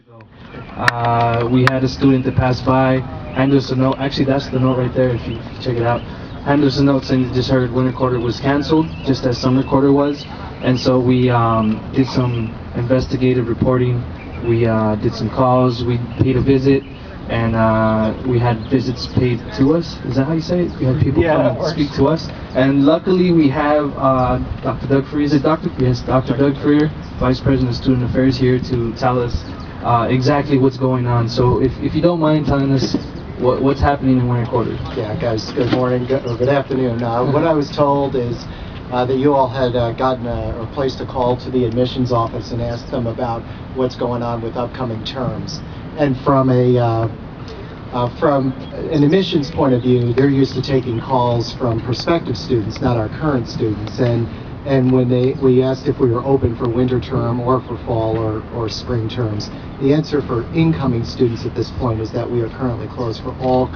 We had a student that passed by, handed us a note. Actually, that's the note right there. If you check it out, handed us a note saying they just heard winter quarter was canceled, just as summer quarter was, and so we did some investigative reporting. We did some calls. We paid a visit, and we had visits paid to us. Is that how you say it? We had people come and speak to us, and luckily we have Dr. Doug Freer. Is it Dr. Yes, Dr. Doug Freer, Vice President of Student Affairs, here to tell us exactly what's going on. So if you don't mind telling us what's happening in winter quarter. Yeah, guys, good morning, good afternoon. What I was told is that you all had gotten or placed a call to the admissions office and asked them about what's going on with upcoming terms. And from an admissions point of view, they're used to taking calls from prospective students, not our current students. And when we asked if we were open for winter term or for fall or spring terms, the answer for incoming students at this point is that we are currently closed for all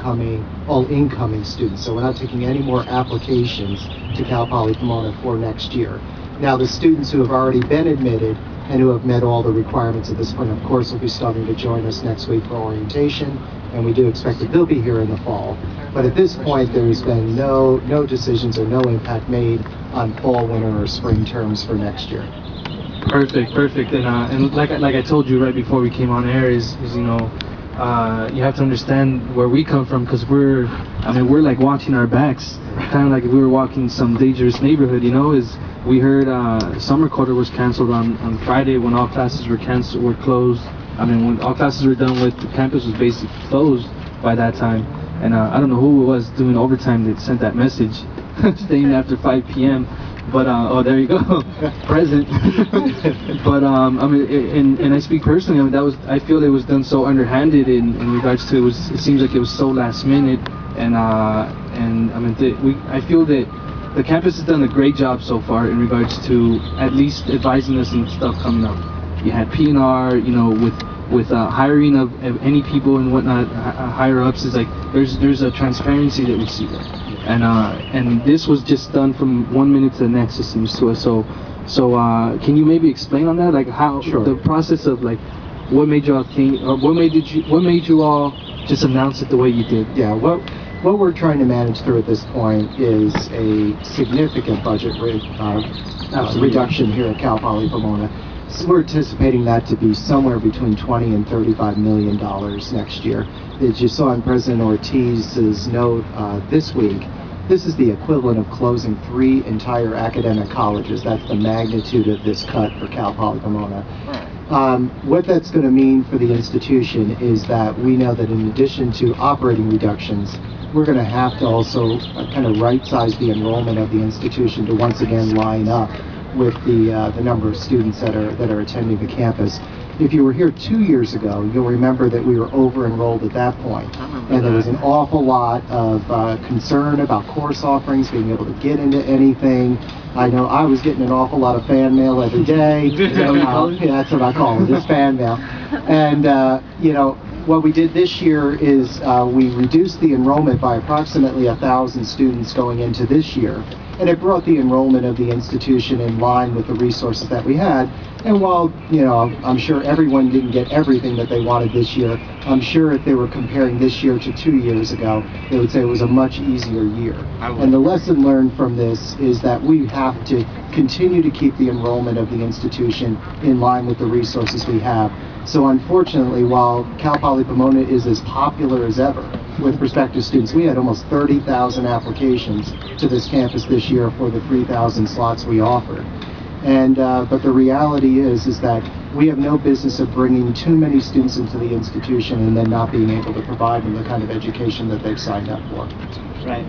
incoming students. So we're not taking any more applications to Cal Poly Pomona for next year. Now, the students who have already been admitted and who have met all the requirements at this point, of course, will be starting to join us next week for orientation, and we do expect that they'll be here in the fall. But at this point, there's been no decisions or no impact made on fall, winter, or spring terms for next year. Perfect. And like I told you right before we came on air, is you know, you have to understand where we come from, because we're like watching our backs, kind of like if we were walking some dangerous neighborhood. You know, is we heard summer quarter was canceled on Friday when all classes were closed. When all classes were done with, the campus was basically closed by that time. And I don't know who it was doing overtime that sent that message, staying after 5 p.m. But oh, there you go, present. But and I speak personally. I feel it was done so underhanded in regards to it seems like it was so last minute. And I feel that the campus has done a great job so far in regards to at least advising us and stuff coming up. You had P&R, you know, with hiring of any people and whatnot, higher ups, is like there's a transparency that we see there, and this was just done from 1 minute to the next, it seems to us. So can you maybe explain on that, like how the process of like what made you all think, or what made you all just announce it the way you did? Yeah, what we're trying to manage through at this point is a significant budget reduction here at Cal Poly Pomona. So we're anticipating that to be somewhere between $20 and $35 million next year. As you saw in President Ortiz's note this week, this is the equivalent of closing 3 entire academic colleges. That's the magnitude of this cut for Cal Poly Pomona. What that's going to mean for the institution is that we know that in addition to operating reductions, we're going to have to also kind of right-size the enrollment of the institution to once again line up with the number of students that are attending the campus. If you were here 2 years ago, you'll remember that we were over-enrolled at that point. And there was an awful lot of concern about course offerings, being able to get into anything. I know I was getting an awful lot of fan mail every day. Yeah, that's what I call it, just fan mail. And, you know, what we did this year is we reduced the enrollment by approximately 1,000 students going into this year. And it brought the enrollment of the institution in line with the resources that we had. And while, you know, I'm sure everyone didn't get everything that they wanted this year, I'm sure if they were comparing this year to 2 years ago, they would say it was a much easier year. And the lesson learned from this is that we have to continue to keep the enrollment of the institution in line with the resources we have. So unfortunately, while Cal Poly Pomona is as popular as ever with prospective students, we had almost 30,000 applications to this campus this year for the 3,000 slots we offered. And but the reality is that we have no business of bringing too many students into the institution and then not being able to provide them the kind of education that they've signed up for. Right.